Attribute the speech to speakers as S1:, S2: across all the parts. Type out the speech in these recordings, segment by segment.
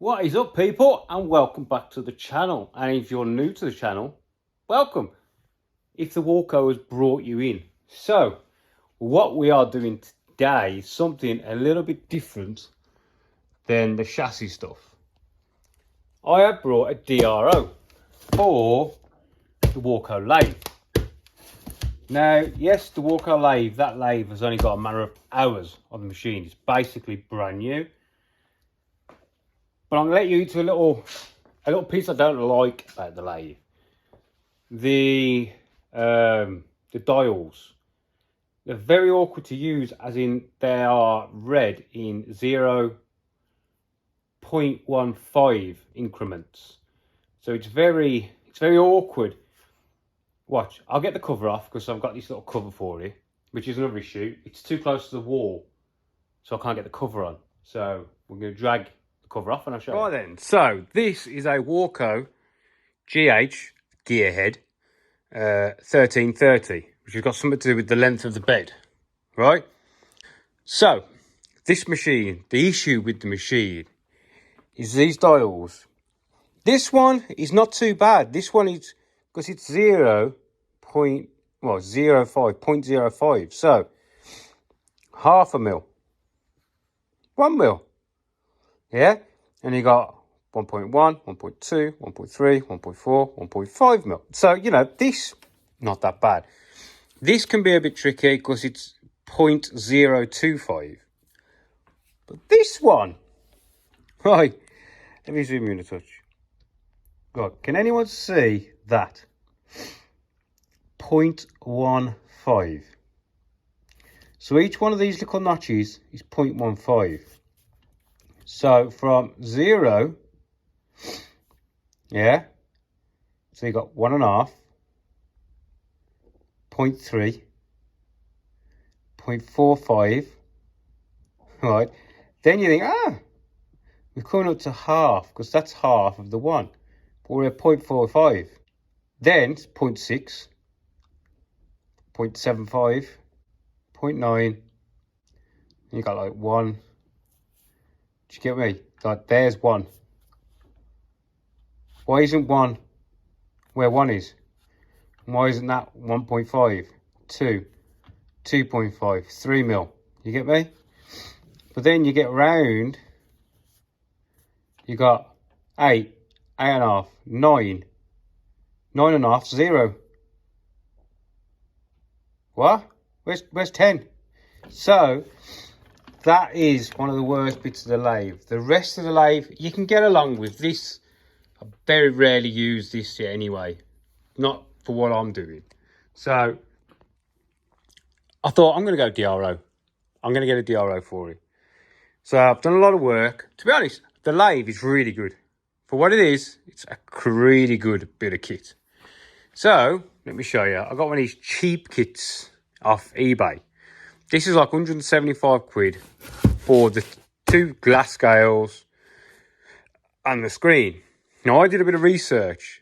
S1: What is up, people, and welcome back to the channel. And if you're new to the channel, welcome if the Warco has brought you in. So what we are doing today is something a little bit different than the chassis stuff. I have brought a DRO for the Warco lathe. Now, yes, the Warco lathe, that lathe has only got a matter of hours on the machine. It's basically brand new. But I'm going to let you into a little piece I don't like about the lathe. The dials. They're very awkward to use, as in they are read in 0.15 increments. So it's very awkward. Watch, I'll get the cover off because I've got this little cover for it, which is another issue. It's too close to the wall, so I can't get the cover on. So we're going to drag the cover off and I'll show you. Right then, so this is a Warco GH gearhead 1330, which has got something to do with the length of the bed, right? So this machine, the issue with the machine is these dials. This one is not too bad. This one is, because it's 0.05, so half a mil, 1 mil, yeah, and you got 1.1, 1.2, 1.3, 1.4, 1.5 mil. So, you know, this, not that bad. This can be a bit tricky because it's 0.025. But this one, right, let me zoom in a touch. God, can anyone see that? 0.15. So each one of these little notches is 0.15. So from 0, yeah, so you got 1.5, 0.3, 0.45, right? Then you think, we're coming up to half, because that's half of the one. But we're at 0.45. Then it's 0.6, 0.75, 0.9. You got like 1. Do you get me? Like, there's 1. Why isn't 1 where 1 is? And why isn't that 1.5, 2, 2.5, 3 mil? You get me? But then you get round, you got 8, 8.5, 9, 9.5, 0. What? Where's 10? So that is one of the worst bits of the lathe. The rest of the lathe you can get along with. This, I very rarely use this yet anyway, not for what I'm doing. So I thought, I'm going to go DRO. I'm going to get a DRO for it. So I've done a lot of work. To be honest, the lathe is really good. For what it is, it's a really good bit of kit. So let me show you. I got one of these cheap kits off eBay. This is like 175 quid for the 2 glass scales and the screen. Now, I did a bit of research.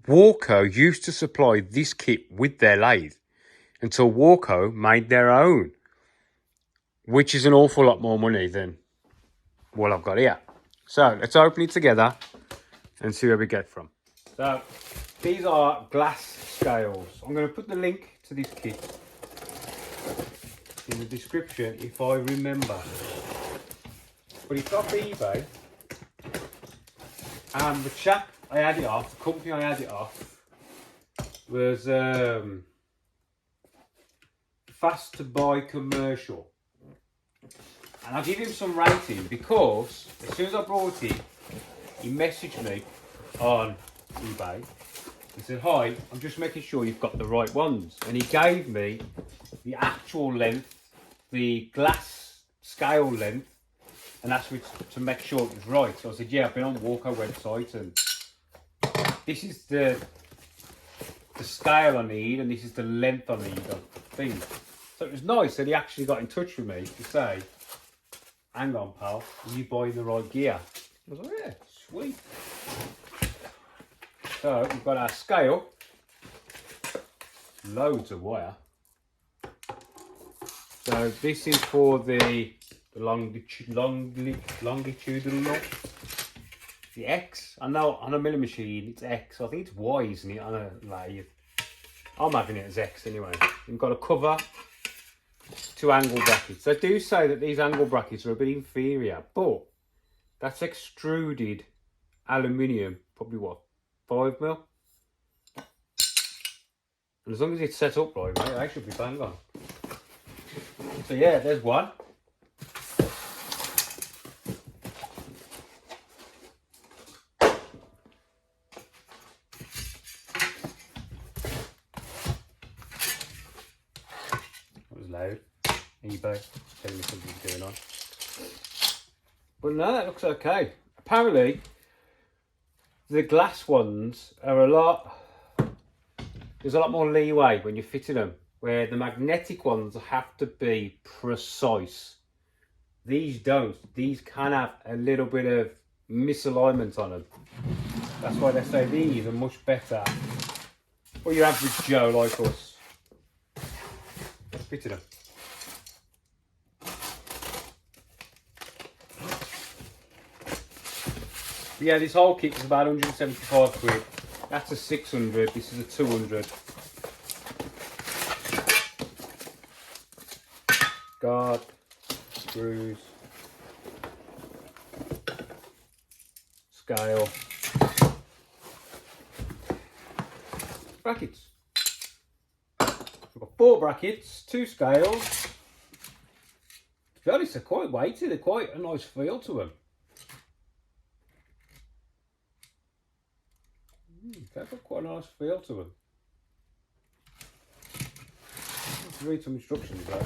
S1: Warco used to supply this kit with their lathe until Warco made their own, which is an awful lot more money than what I've got here. So let's open it together and see where we get from. So these are glass scales. I'm going to put the link to this kit in the description if I remember. But it's off eBay, and the chap I had it off, the company I had it off, was Fast to Buy Commercial. And I'll give him some rating because as soon as I brought it, he messaged me on eBay. He said, "Hi, I'm just making sure you've got the right ones." And he gave me the actual length, the glass scale length, and asked me to make sure it was right. So I said, "Yeah, I've been on the Warco website, and this is the scale I need, and this is the length I need of things." So it was nice that he actually got in touch with me to say, "Hang on, pal, are you buying the right gear?" I was like, "Yeah, sweet." So we've got our scale, loads of wire. So this is for the longitudinal. the X. I know on a milling machine it's X. I think it's Y, isn't it, on a lathe? I'm having it as X anyway. You've got a cover, 2 angle brackets. They do say that these angle brackets are a bit inferior, but that's extruded aluminium, probably what, 5mm? And as long as it's set up right, mate, they should be bang on. So yeah, there's one. That was loud. eBay telling me something's going on. But no, that looks okay. Apparently, the glass ones are there's a lot more leeway when you're fitting them, where the magnetic ones have to be precise. These don't. These can have a little bit of misalignment on them. That's why they say these are much better for your average Joe like us. Fitting them. But yeah, this whole kit is about 175 quid. That's a 600, this is a 200. Guard, screws, scale, brackets. We've got 4 brackets, 2 scales. To be honest, they're quite weighty, they're quite a nice feel to them. They've got quite a nice feel to them. Let's read some instructions though.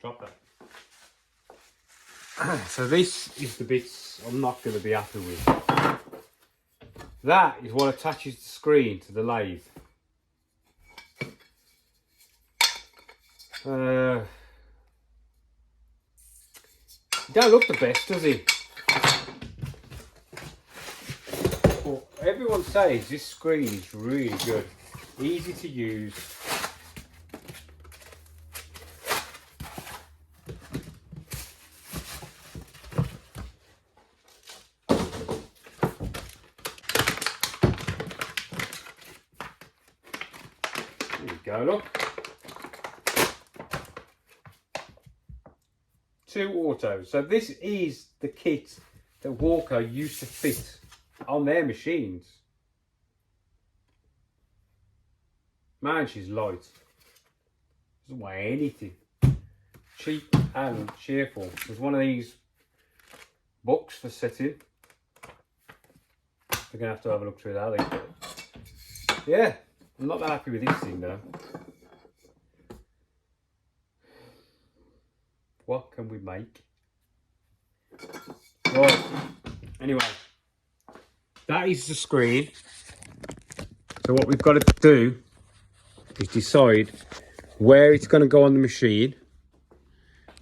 S1: Drop that. So this is the bits I'm not going to be happy with. That is what attaches the screen to the lathe. It don't look the best, does it? But everyone says this screen is really good, easy to use. Go look. 2 autos. So this is the kit that Warco used to fit on their machines. Man, she's light. Doesn't weigh anything. Cheap and cheerful. There's one of these books for setting. We're gonna have to have a look through that. I think. Yeah. I'm not that happy with this thing though. What can we make? Right, anyway, that is the screen. So what we've got to do is decide where it's going to go on the machine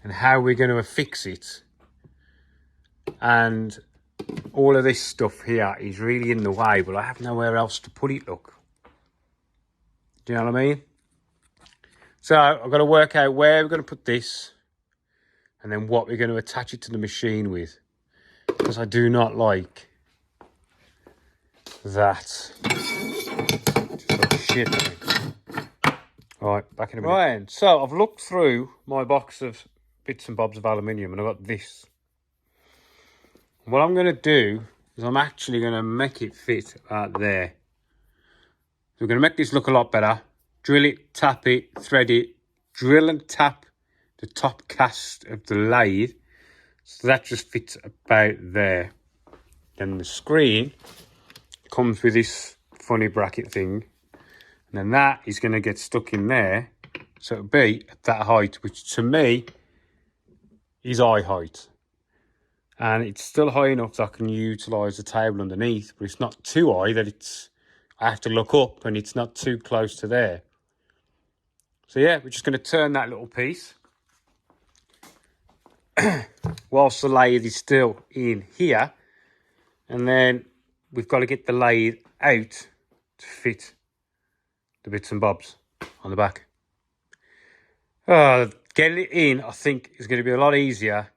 S1: and how we're going to affix it. And all of this stuff here is really in the way, but I have nowhere else to put it, look. Do you know what I mean? So I've got to work out where we're going to put this and then what we're going to attach it to the machine with. Because I do not like that. Just like shit. Alright, back in a minute. Right, so I've looked through my box of bits and bobs of aluminium and I've got this. What I'm going to do is I'm actually going to make it fit out there. So we're going to make this look a lot better. Drill it, tap it, thread it, drill and tap the top cast of the lathe. So that just fits about there. Then the screen comes with this funny bracket thing. And then that is going to get stuck in there. So it'll be at that height, which to me is eye height. And it's still high enough that I can utilise the table underneath, but it's not too high that it's I have to look up and it's not too close to there. So yeah, we're just going to turn that little piece whilst the lathe is still in here. And then we've got to get the lathe out to fit the bits and bobs on the back. Getting it in, I think, is going to be a lot easier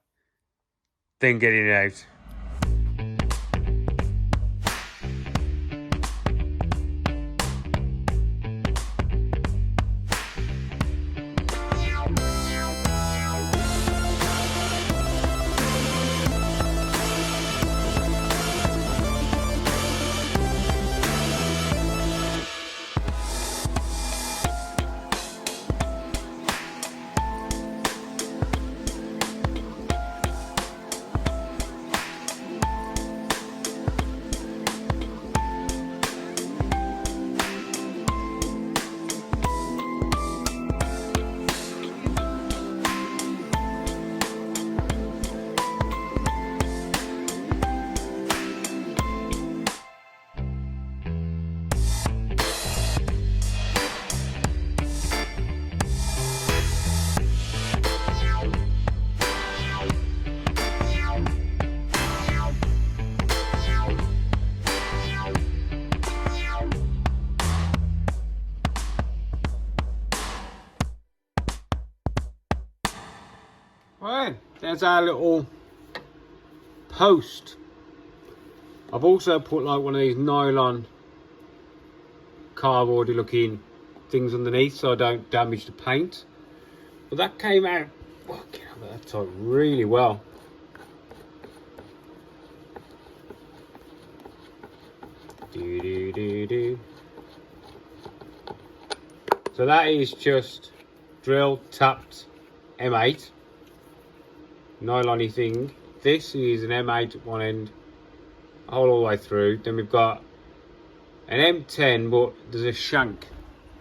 S1: than getting it out. Right, there's our little post. I've also put like one of these nylon cardboardy looking things underneath so I don't damage the paint. But that came out, that tight really well. So that is just drill tapped M8 nylon-y thing. This is an M8 at one end, all the way through. Then we've got an M10, but there's a shank,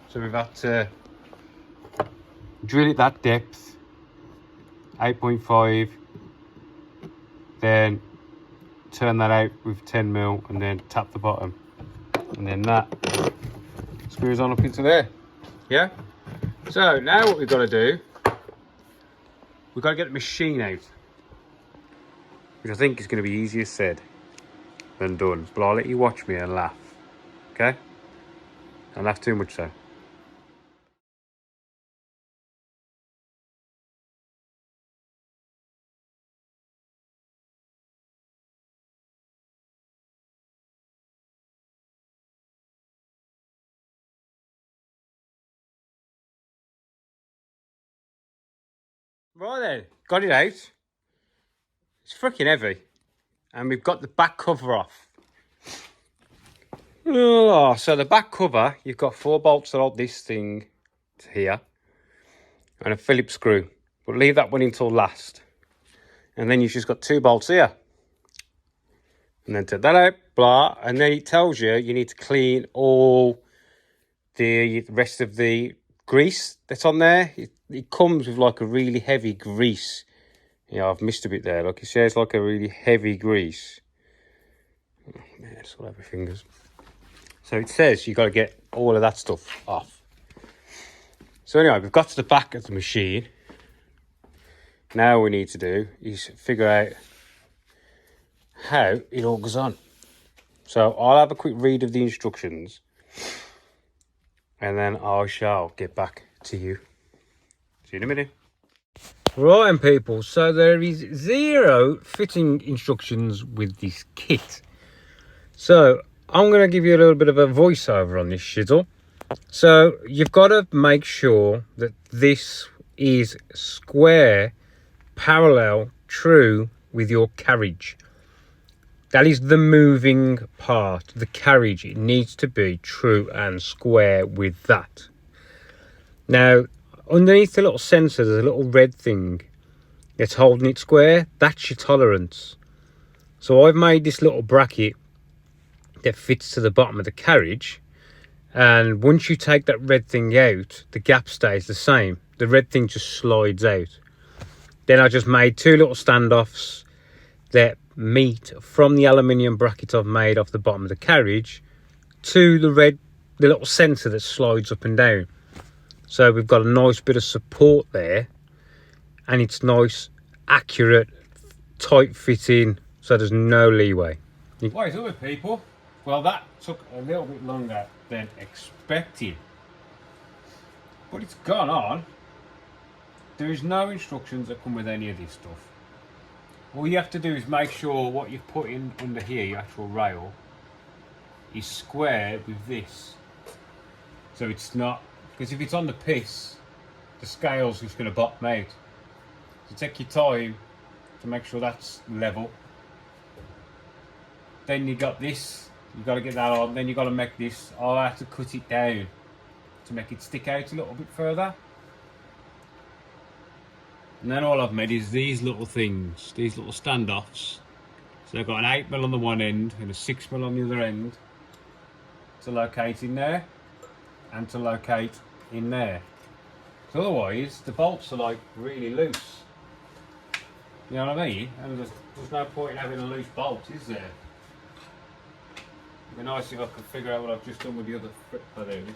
S1: so we've had to drill it that depth, 8.5, then turn that out with 10mm and then tap the bottom, and then that screws on up into there. Yeah, so now what we've got to do, we've got to get the machine out, which I think is going to be easier said than done, but I'll let you watch me and laugh. Okay? Don't laugh too much though. Right then, got it out. It's freaking heavy. And we've got the back cover off. Oh, so the back cover, you've got 4 bolts that hold this thing to here. And a Phillips screw. But leave that one until last. And then you've just got 2 bolts here. And then take that out, blah. And then it tells you you need to clean all the rest of the grease that's on there. It comes with like a really heavy grease. Yeah, I've missed a bit there. Look, it says like a really heavy grease. Oh, man, it's all over my fingers. So it says you got to get all of that stuff off. So anyway, we've got to the back of the machine. Now what we need to do is figure out how it all goes on. So I'll have a quick read of the instructions and then I shall get back to you. See you in a minute. Right, and people, so there is 0 fitting instructions with this kit. So I'm going to give you a little bit of a voiceover on this shizzle. So you've got to make sure that this is square, parallel, true with your carriage. That is the moving part, the carriage. It needs to be true and square with that. Now, underneath the little sensor, there's a little red thing that's holding it square. That's your tolerance. So I've made this little bracket that fits to the bottom of the carriage. And once you take that red thing out, the gap stays the same. The red thing just slides out. Then I just made 2 little standoffs that meet from the aluminium bracket I've made off the bottom of the carriage to the little centre that slides up and down. So we've got a nice bit of support there, and it's nice, accurate, tight fitting, so there's no leeway. What is up with people? Well, that took a little bit longer than expected, but it's gone on. There is no instructions that come with any of this stuff. All you have to do is make sure what you've put in under here, your actual rail, is square with this. So it's not, because if it's on the piss, the scale's just going to bottom out. So take your time to make sure that's level. Then you got this, you got to get that on, then you got to make this. I have to cut it down to make it stick out a little bit further. And then all I've made is these little things, these little standoffs. So I've got an 8mm on the one end and a 6mm on the other end to locate in there and to locate in there. So otherwise the bolts are like really loose. You know what I mean? And there's no point in having a loose bolt, is there? It'd be nice if I could figure out what I've just done with the other foot. Oh, there it is.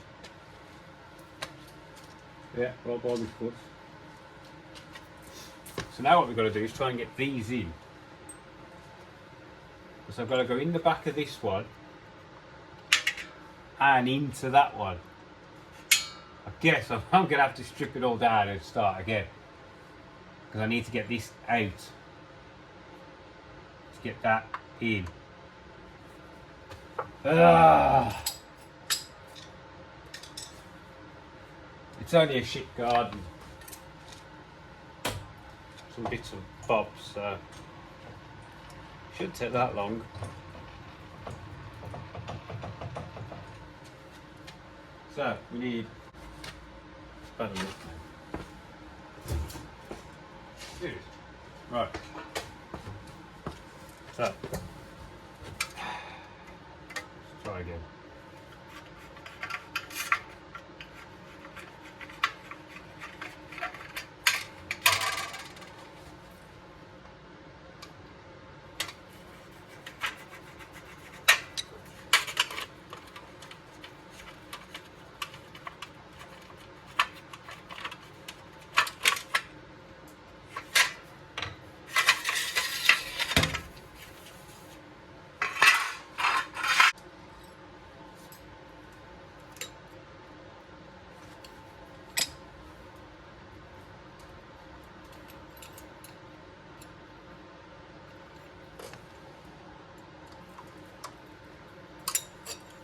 S1: Yeah, right by this foot. So now what we've got to do is try and get these in. So I've got to go in the back of this one and into that one. I guess I'm going to have to strip it all down and start again, because I need to get this out to get that in. It's only a shit garden. Some bits and bobs, so shouldn't take that long. So we need about a minute now. Right. So let's try again.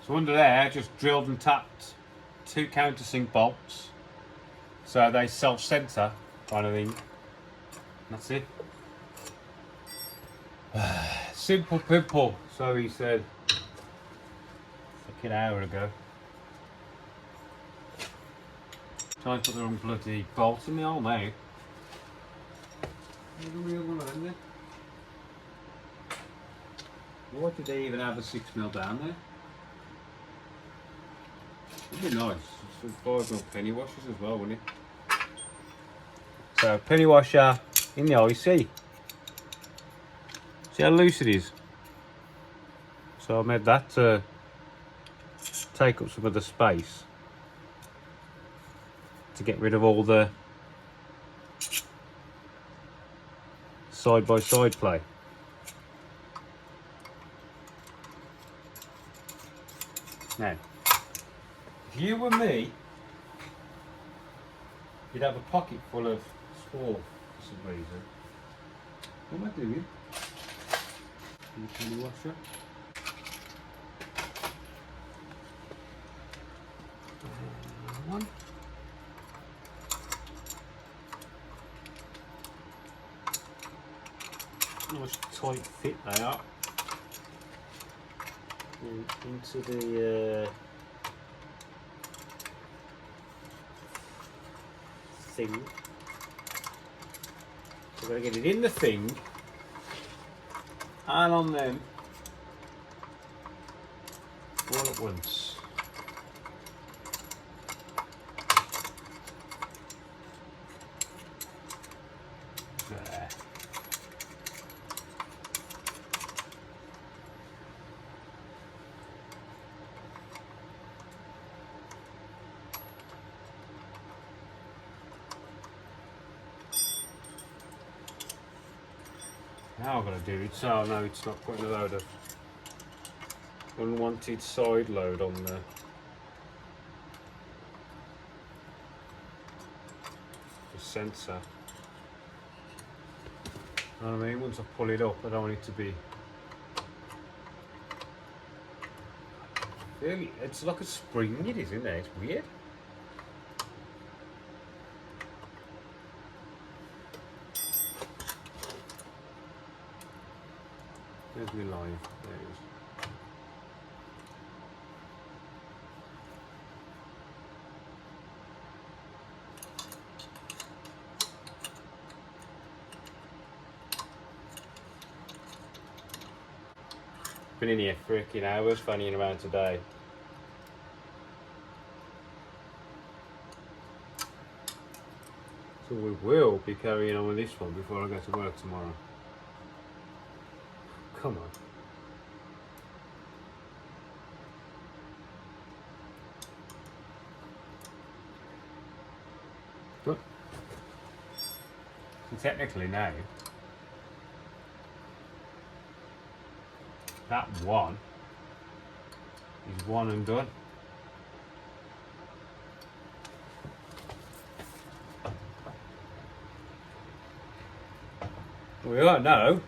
S1: So under there, I just drilled and tapped 2 countersink bolts, so they self-center kind of thing. That's it. Simple pimple, so he said fucking hour ago. Trying to put the wrong bloody bolts in the hole now. There's a real one of them there. Why did they even have a 6mm down there? It'd be nice. Some 5mm penny washers as well, wouldn't it? So penny washer in the IC. See how loose it is? So I made that to take up some of the space to get rid of all the side by side play. Now, if you were me, you'd have a pocket full of straw for some reason. What am I doing? In the penny washer. One. Nice tight fit they are. And into the thing. So we're going to get it in the thing and on them all at once. There. Now I've got to do it so I know it's not putting a load of unwanted side load on the sensor. You know what I mean? Once I pull it up, I don't want it to be. Really, it's like a spring, it is, isn't it? It's weird. There's my line. There it is. Been in here freaking hours fannying around today. So we will be carrying on with this one before I go to work tomorrow. Come on. Good. So technically now, that one is one and done. We don't know.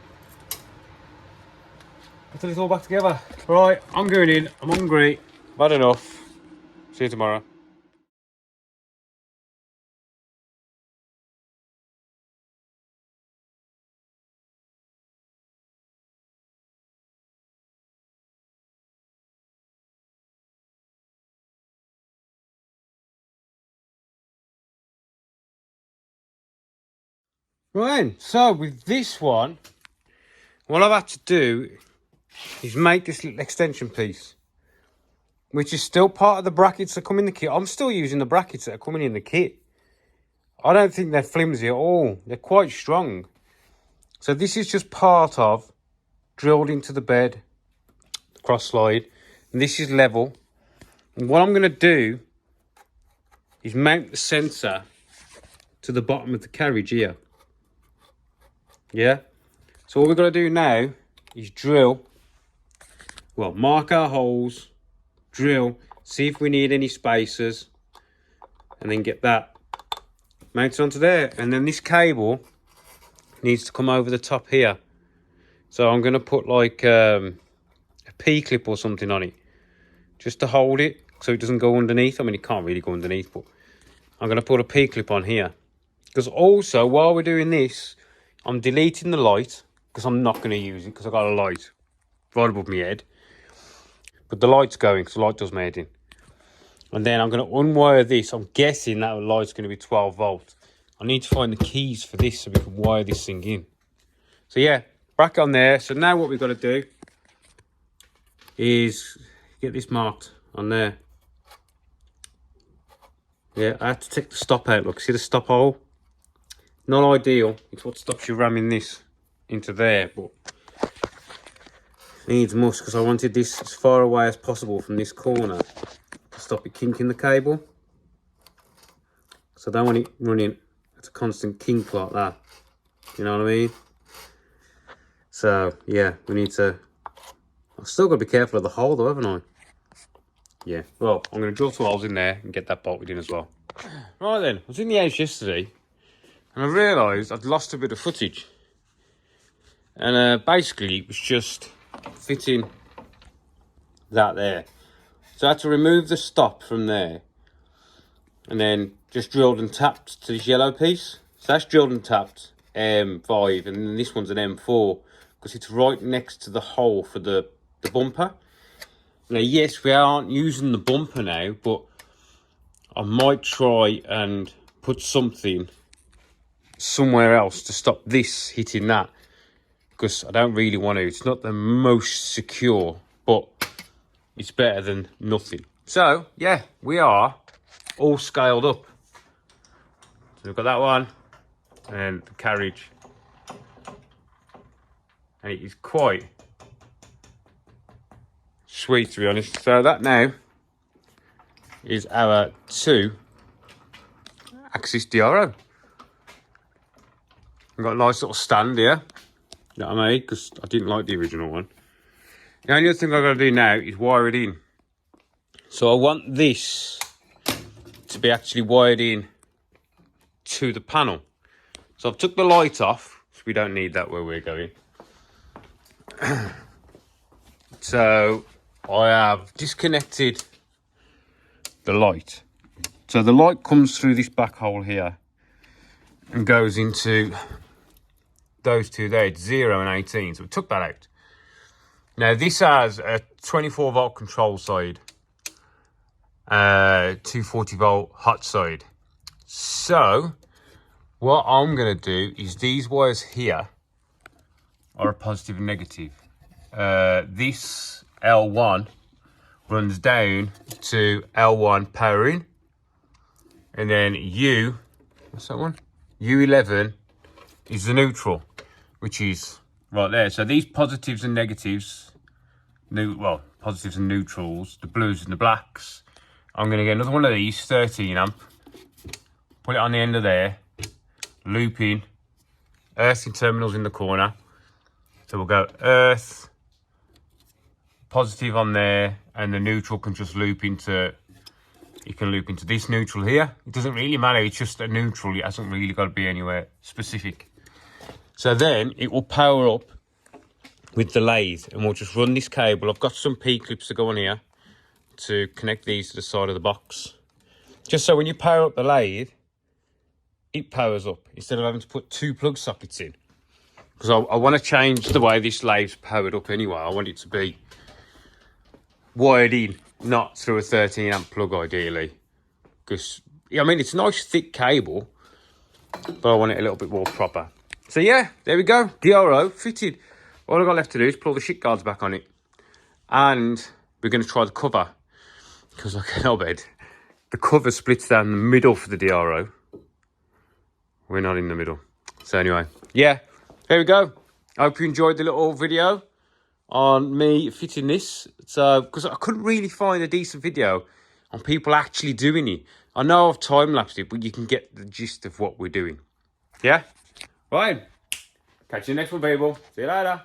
S1: Until it's all back together. Right, I'm going in. I'm hungry. I've had enough. See you tomorrow. Right, so with this one, what I've had to do is make this little extension piece, which is still part of the brackets that come in the kit. I'm still using the brackets that are coming in the kit. I don't think they're flimsy at all. They're quite strong. So this is just part of, drilled into the bed, cross slide, and this is level. And what I'm going to do is mount the sensor to the bottom of the carriage here. Yeah? So all we've got to do now is drill, well, mark our holes, drill, see if we need any spacers, and then get that mounted onto there. And then this cable needs to come over the top here. So I'm going to put like a P-clip or something on it, just to hold it so it doesn't go underneath. I mean, it can't really go underneath, but I'm going to put a P-clip on here. Because also, while we're doing this, I'm deleting the light, because I'm not going to use it, because I've got a light right above my head. But the light's going, because the light does my head in. And then I'm going to unwire this. I'm guessing that light's going to be 12 volt. I need to find the keys for this so we can wire this thing in. So yeah, back on there. So now what we've got to do is get this marked on there. Yeah, I have to take the stop out. Look, see the stop hole? Not ideal. It's what stops you ramming this into there, but needs must, because I wanted this as far away as possible from this corner to stop it kinking the cable. So I don't want it running at a constant kink like that. You know what I mean? So yeah, we need to. I've still got to be careful of the hole though, haven't I? Yeah. Well, I'm going to drill 2 holes in there and get that bolted in as well. Right then, I was in the house yesterday, and I realised I'd lost a bit of footage. And basically it was just fitting that there. So I had to remove the stop from there, and then just drilled and tapped to this yellow piece. So that's drilled and tapped M5, and then this one's an M4, because it's right next to the hole for the bumper. Now yes, we aren't using the bumper now, but I might try and put something somewhere else to stop this hitting that, because I don't really want to. It's not the most secure, but it's better than nothing. So yeah, we are all scaled up. So we've got that one and the carriage, and it is quite sweet, to be honest. So that now is our 2-axis DRO. We've got a nice little stand here. that I made because I didn't like the original one. The only other thing I've got to do now is wire it in. So I want this to be actually wired in to the panel. So I've took the light off, so we don't need that where we're going. So I have disconnected the light. So the light comes through this back hole here and goes into those two there. It's 0 and 18, so we took that out. Now this has a 24 volt control side, 240 volt hot side. So what I'm going to do is these wires here are a positive and negative. This L1 runs down to L1 power in, and then what's that one? U11 is the neutral, which is right there. So these positives and negatives, positives and neutrals, the blues and the blacks, I'm going to get another one of these, 13 amp, put it on the end of there, loop in, earthing terminals in the corner. So we'll go earth, positive on there, and the neutral can just loop into, you can loop into this neutral here. It doesn't really matter, it's just a neutral. It hasn't really got to be anywhere specific. So then it will power up with the lathe, and we'll just run this cable. I've got some P-clips to go on here to connect these to the side of the box. Just so when you power up the lathe, it powers up instead of having to put two plug sockets in. Because I want to change the way this lathe's powered up anyway. I want it to be wired in, not through a 13 amp plug ideally. Because, I mean, it's a nice thick cable, but I want it a little bit more proper. So yeah, there we go, DRO fitted. All I've got left to do is pull the shit guards back on it. And we're going to try the cover. Because I can't bed. The cover splits down the middle for the DRO. We're not in the middle. So anyway, yeah, there we go. I hope you enjoyed the little video on me fitting this. So, because I couldn't really find a decent video on people actually doing it. I know I've time-lapsed it, but you can get the gist of what we're doing. Yeah? Right. Catch you next one, people. See you later.